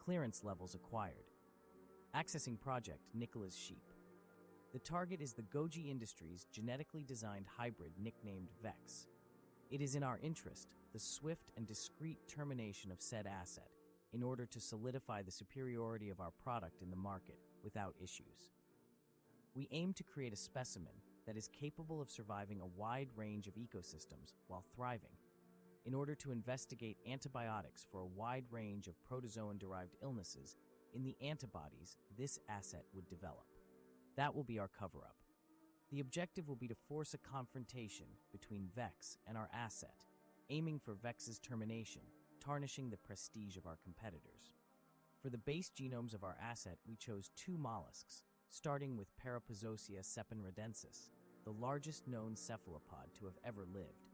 Clearance levels acquired. Accessing Project Nicola's sheep. The target is the Goji Industries' genetically designed hybrid nicknamed Vex. It is in our interest, the swift and discreet termination of said asset, in order to solidify the superiority of our product in the market without issues. We aim to create a specimen that is capable of surviving a wide range of ecosystems while thriving, in order to investigate antibiotics for a wide range of protozoan-derived illnesses in the antibodies this asset would develop. That will be our cover-up. The objective will be to force a confrontation between Vex and our asset, aiming for Vex's termination, tarnishing the prestige of our competitors. For the base genomes of our asset, we chose 2 mollusks, starting with Parapozosia sepenredensis, the largest known cephalopod to have ever lived.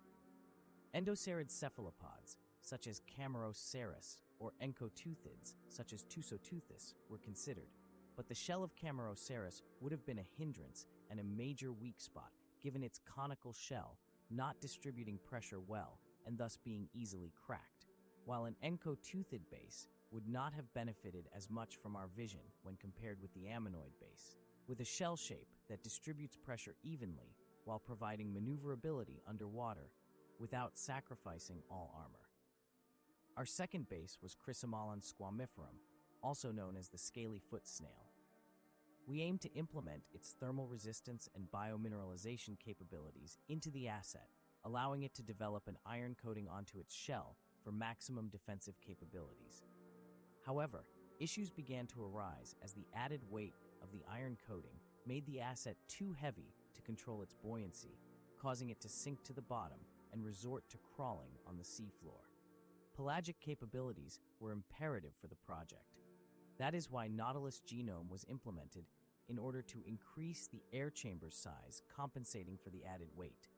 Endocerid cephalopods, such as Cameroceras, or encotoothids, such as Tusoteuthis, were considered, but the shell of Cameroceras would have been a hindrance and a major weak spot, given its conical shell not distributing pressure well and thus being easily cracked, while an encotoothid base would not have benefited as much from our vision when compared with the ammonoid base, with a shell shape that distributes pressure evenly while providing maneuverability underwater without sacrificing all armor. Our second base was Chrysomalon squamiferum, also known as the scaly foot snail. We aim to implement its thermal resistance and biomineralization capabilities into the asset, allowing it to develop an iron coating onto its shell for maximum defensive capabilities. However, issues began to arise as the added weight of the iron coating made the asset too heavy to control its buoyancy, causing it to sink to the bottom and resort to crawling on the seafloor. Pelagic capabilities were imperative for the project. That is why Nautilus Genome was implemented in order to increase the air chamber size, compensating for the added weight.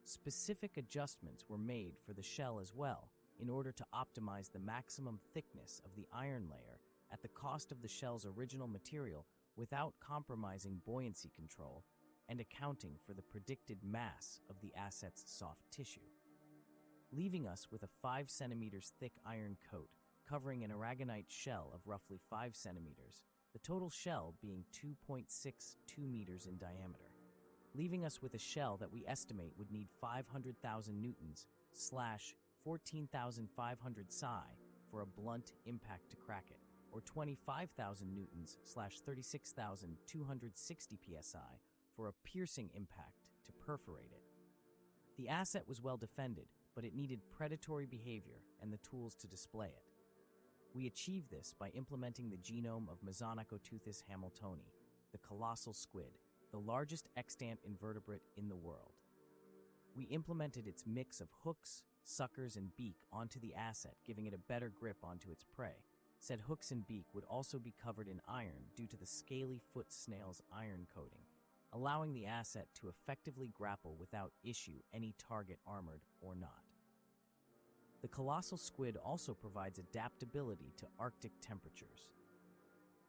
Specific adjustments were made for the shell as well, in order to optimize the maximum thickness of the iron layer at the cost of the shell's original material without compromising buoyancy control and accounting for the predicted mass of the asset's soft tissue, leaving us with a 5 centimeters thick iron coat covering an aragonite shell of roughly 5 centimeters, the total shell being 2.62 meters in diameter, leaving us with a shell that we estimate would need 500,000 newtons / 14,500 psi for a blunt impact to crack it, or 25,000 newtons / 36,260 psi for a piercing impact to perforate it. The asset was well defended, but it needed predatory behavior and the tools to display it. We achieved this by implementing the genome of Mesonicoteuthis hamiltoni, the colossal squid, the largest extant invertebrate in the world. We implemented its mix of hooks, suckers, and beak onto the asset, giving it a better grip onto its prey. Said hooks and beak would also be covered in iron due to the scaly foot snail's iron coating, allowing the asset to effectively grapple without issue any target, armored or not. The colossal squid also provides adaptability to Arctic temperatures.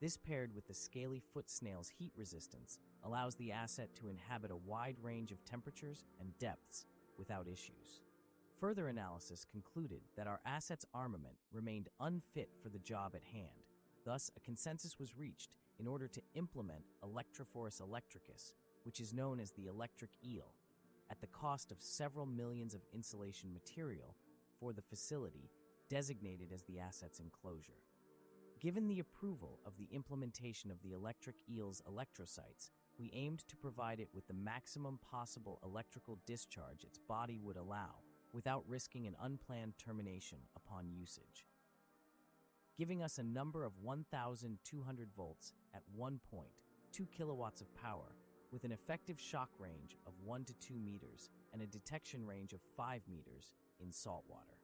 This, paired with the scaly foot snail's heat resistance, allows the asset to inhabit a wide range of temperatures and depths without issues. Further analysis concluded that our asset's armament remained unfit for the job at hand. Thus, a consensus was reached in order to implement Electrophorus electricus, which is known as the electric eel, at the cost of several millions of insulation material for the facility designated as the asset's enclosure. Given the approval of the implementation of the electric eel's electrocytes, we aimed to provide it with the maximum possible electrical discharge its body would allow without risking an unplanned termination upon usage, giving us a number of 1,200 volts at 1.2 kilowatts of power with an effective shock range of 1 to 2 meters and a detection range of 5 meters in salt water.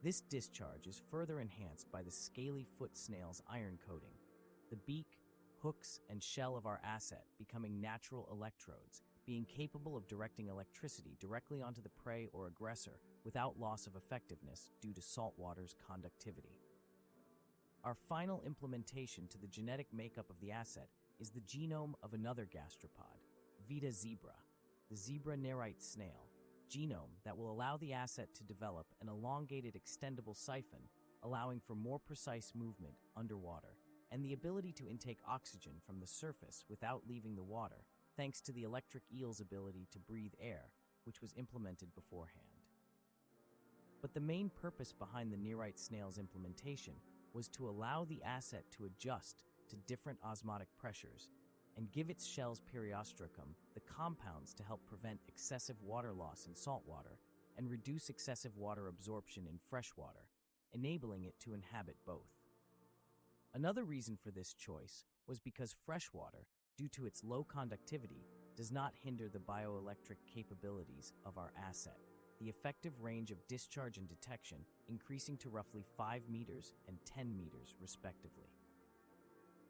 This discharge is further enhanced by the scaly foot snail's iron coating, the beak, hooks, and shell of our asset becoming natural electrodes, being capable of directing electricity directly onto the prey or aggressor without loss of effectiveness due to salt water's conductivity. Our final implementation to the genetic makeup of the asset is the genome of another gastropod, Vita zebra, the zebra nerite snail, genome that will allow the asset to develop an elongated extendable siphon, allowing for more precise movement underwater, and the ability to intake oxygen from the surface without leaving the water, thanks to the electric eel's ability to breathe air, which was implemented beforehand. But the main purpose behind the nerite snail's implementation was to allow the asset to adjust to different osmotic pressures and give its shell's periostracum the compounds to help prevent excessive water loss in saltwater and reduce excessive water absorption in freshwater, enabling it to inhabit both. Another reason for this choice was because freshwater, due to its low conductivity, does not hinder the bioelectric capabilities of our asset, the effective range of discharge and detection increasing to roughly 5 meters and 10 meters respectively.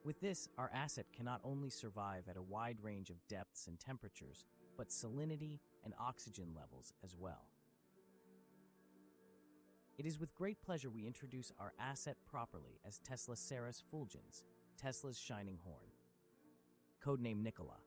With this, our asset cannot only survive at a wide range of depths and temperatures, but salinity and oxygen levels as well. It is with great pleasure we introduce our asset properly as Teslaceras fulgens, Tesla's shining horn. Codename Nicola.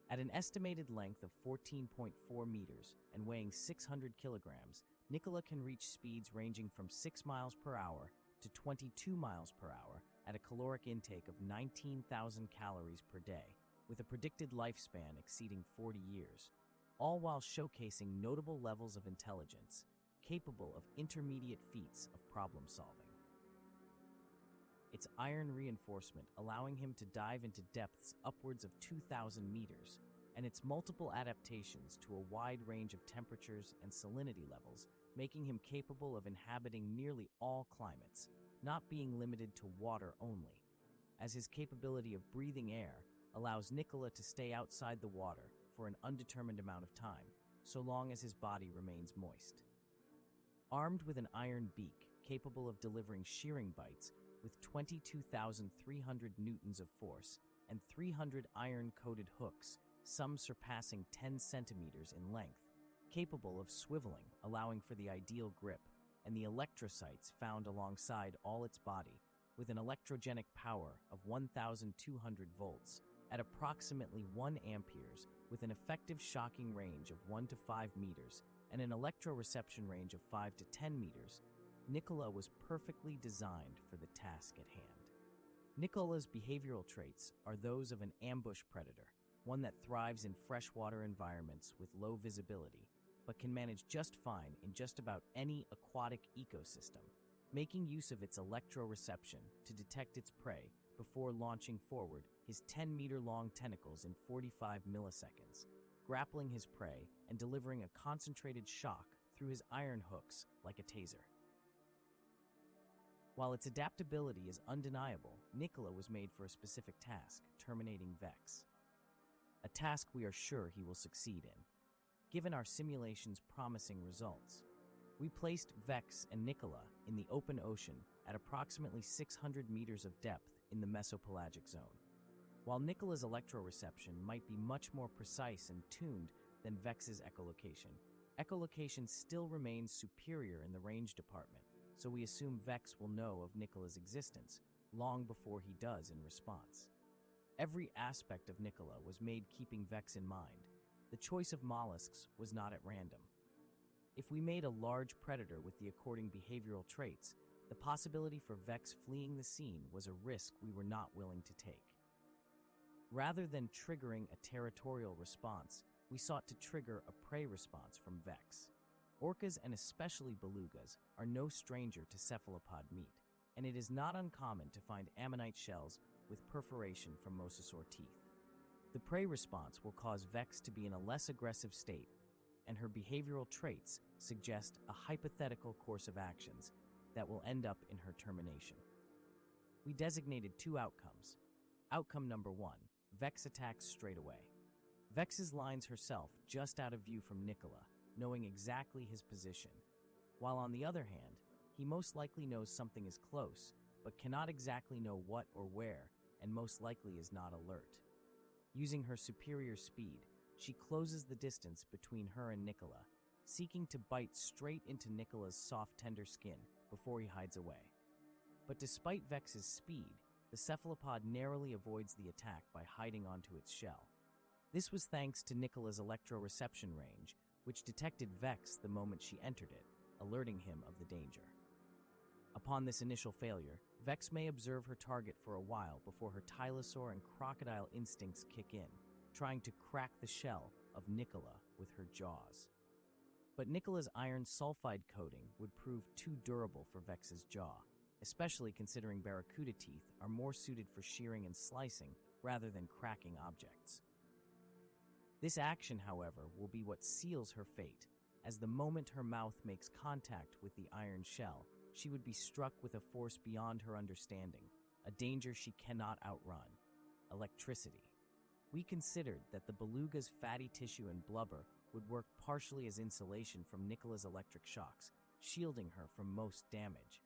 At an estimated length of 14.4 meters and weighing 600 kilograms, Nicola can reach speeds ranging from 6 miles per hour to 22 miles per hour at a caloric intake of 19,000 calories per day, with a predicted lifespan exceeding 40 years, all while showcasing notable levels of intelligence, capable of intermediate feats of problem solving. Its iron reinforcement allowing him to dive into depths upwards of 2,000 meters, and its multiple adaptations to a wide range of temperatures and salinity levels, making him capable of inhabiting nearly all climates, not being limited to water only, as his capability of breathing air allows Nicola to stay outside the water for an undetermined amount of time, so long as his body remains moist. Armed with an iron beak capable of delivering shearing bites with 22,300 newtons of force and 300 iron-coated hooks, some surpassing 10 centimeters in length, capable of swiveling, allowing for the ideal grip, and the electrocytes found alongside all its body, with an electrogenic power of 1,200 volts at approximately 1 amperes, with an effective shocking range of 1 to 5 meters and an electroreception range of 5 to 10 meters, Nicola was perfectly designed for the task at hand. Nicola's behavioral traits are those of an ambush predator, one that thrives in freshwater environments with low visibility, but can manage just fine in just about any aquatic ecosystem, making use of its electroreception to detect its prey before launching forward his 10-meter-long tentacles in 45 milliseconds, grappling his prey and delivering a concentrated shock through his iron hooks like a taser. While its adaptability is undeniable, Nicola was made for a specific task, terminating Vex. A task we are sure he will succeed in, given our simulation's promising results. We placed Vex and Nicola in the open ocean at approximately 600 meters of depth in the mesopelagic zone. While Nicola's electroreception might be much more precise and tuned than Vex's echolocation, echolocation still remains superior in the range department, so we assume Vex will know of Nicola's existence long before he does in response. Every aspect of Nicola was made keeping Vex in mind. The choice of mollusks was not at random. If we made a large predator with the according behavioral traits, the possibility for Vex fleeing the scene was a risk we were not willing to take. Rather than triggering a territorial response, we sought to trigger a prey response from Vex. Orcas and especially belugas are no stranger to cephalopod meat, and it is not uncommon to find ammonite shells with perforation from mosasaur teeth. The prey response will cause Vex to be in a less aggressive state, and her behavioral traits suggest a hypothetical course of actions that will end up in her termination. We designated 2 outcomes. Outcome number 1, Vex attacks straight away. Vex lines herself just out of view from Nicola, knowing exactly his position, while on the other hand, he most likely knows something is close, but cannot exactly know what or where, and most likely is not alert. Using her superior speed, she closes the distance between her and Nicola, seeking to bite straight into Nicola's soft, tender skin before he hides away. But despite Vex's speed, the cephalopod narrowly avoids the attack by hiding onto its shell. This was thanks to Nicola's electroreception range, which detected Vex the moment she entered it, alerting him of the danger. Upon this initial failure, Vex may observe her target for a while before her tylosaur and crocodile instincts kick in, trying to crack the shell of Nicola with her jaws. But Nicola's iron sulfide coating would prove too durable for Vex's jaw, especially considering barracuda teeth are more suited for shearing and slicing rather than cracking objects. This action, however, will be what seals her fate, as the moment her mouth makes contact with the iron shell, she would be struck with a force beyond her understanding, a danger she cannot outrun: electricity. We considered that the beluga's fatty tissue and blubber would work partially as insulation from Nicola's electric shocks, shielding her from most damage.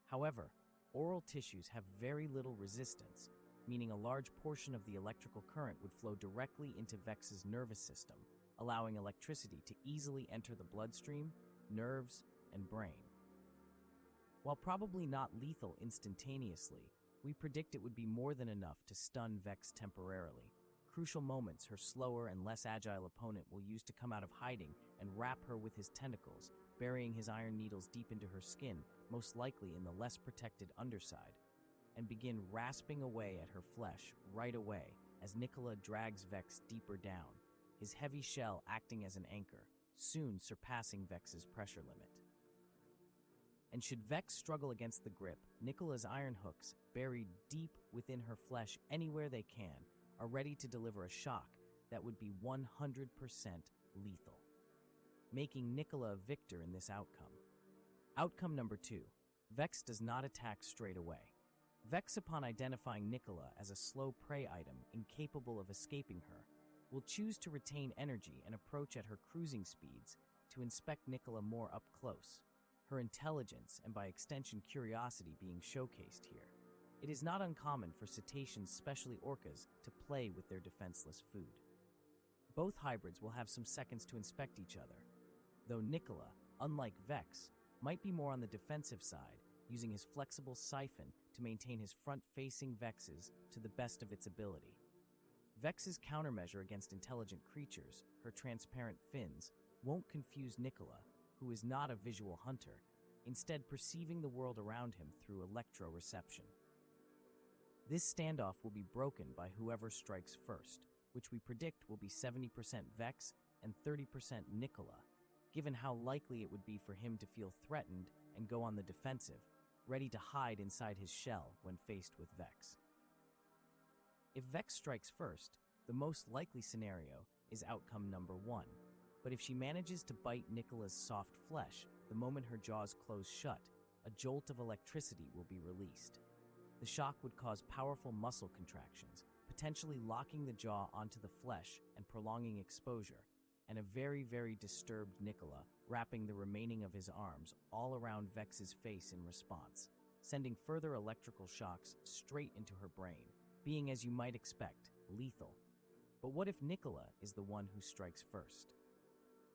However, oral tissues have very little resistance, meaning a large portion of the electrical current would flow directly into Vex's nervous system, allowing electricity to easily enter the bloodstream, nerves, and brain. While probably not lethal instantaneously, we predict it would be more than enough to stun Vex temporarily. Crucial moments her slower and less agile opponent will use to come out of hiding and wrap her with his tentacles, burying his iron needles deep into her skin, most likely in the less protected underside, and begin rasping away at her flesh right away as Nicola drags Vex deeper down, his heavy shell acting as an anchor, soon surpassing Vex's pressure limit. And should Vex struggle against the grip, Nicola's iron hooks, buried deep within her flesh anywhere they can, are ready to deliver a shock that would be 100% lethal, making Nicola a victor in this outcome. Outcome number 2. Vex does not attack straight away. Vex, upon identifying Nicola as a slow prey item incapable of escaping her, will choose to retain energy and approach at her cruising speeds to inspect Nicola more up close, her intelligence and by extension curiosity being showcased here. It is not uncommon for cetaceans, especially orcas, to play with their defenseless food. Both hybrids will have some seconds to inspect each other, though Nicola, unlike Vex, might be more on the defensive side, using his flexible siphon to maintain his front-facing Vexes to the best of its ability. Vex's countermeasure against intelligent creatures, her transparent fins, won't confuse Nicola, who is not a visual hunter, instead perceiving the world around him through electroreception. This standoff will be broken by whoever strikes first, which we predict will be 70% Vex and 30% Nicola, given how likely it would be for him to feel threatened and go on the defensive, ready to hide inside his shell when faced with Vex. If Vex strikes first, the most likely scenario is outcome number 1, but if she manages to bite Nicola's soft flesh the moment her jaws close shut, a jolt of electricity will be released. The shock would cause powerful muscle contractions, potentially locking the jaw onto the flesh and prolonging exposure, and a very, very disturbed Nicola wrapping the remaining of his arms all around Vex's face in response, sending further electrical shocks straight into her brain, being, as you might expect, lethal. But what if Nicola is the one who strikes first?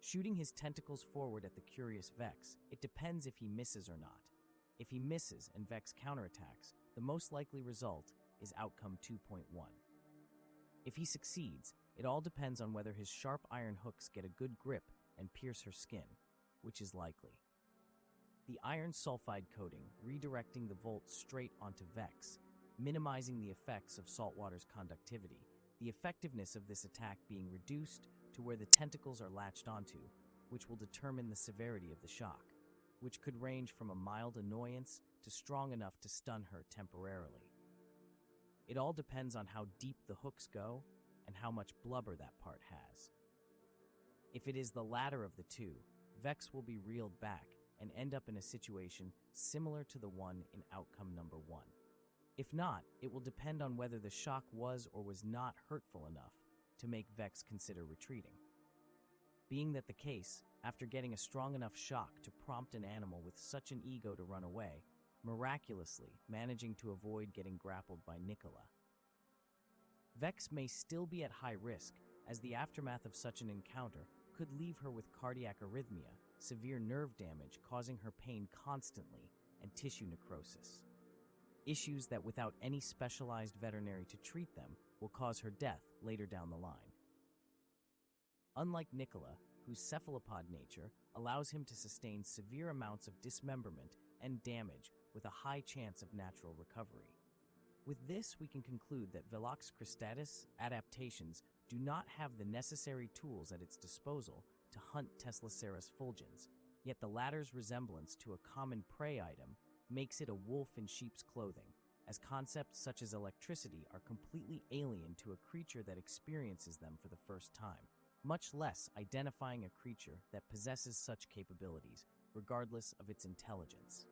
Shooting his tentacles forward at the curious Vex, it depends if he misses or not. If he misses and Vex counterattacks, the most likely result is outcome 2.1. If he succeeds, it all depends on whether his sharp iron hooks get a good grip and pierce her skin, which is likely. The iron sulfide coating redirecting the volt straight onto Vex, minimizing the effects of saltwater's conductivity, the effectiveness of this attack being reduced to where the tentacles are latched onto, which will determine the severity of the shock, which could range from a mild annoyance to strong enough to stun her temporarily. It all depends on how deep the hooks go and how much blubber that part has. If it is the latter of the two, Vex will be reeled back and end up in a situation similar to the one in outcome number 1. If not, it will depend on whether the shock was or was not hurtful enough to make Vex consider retreating. Being that the case, after getting a strong enough shock to prompt an animal with such an ego to run away, miraculously managing to avoid getting grappled by Nicola. Vex may still be at high risk, as the aftermath of such an encounter could leave her with cardiac arrhythmia, severe nerve damage causing her pain constantly, and tissue necrosis. issues that without any specialized veterinary to treat them will cause her death later down the line. Unlike Nicola, whose cephalopod nature allows him to sustain severe amounts of dismemberment and damage with a high chance of natural recovery. With this, we can conclude that Velox cristatus adaptations do not have the necessary tools at its disposal to hunt Tesloceras fulgens, yet the latter's resemblance to a common prey item makes it a wolf in sheep's clothing, as concepts such as electricity are completely alien to a creature that experiences them for the first time, much less identifying a creature that possesses such capabilities, regardless of its intelligence.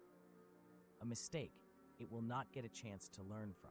A mistake it will not get a chance to learn from.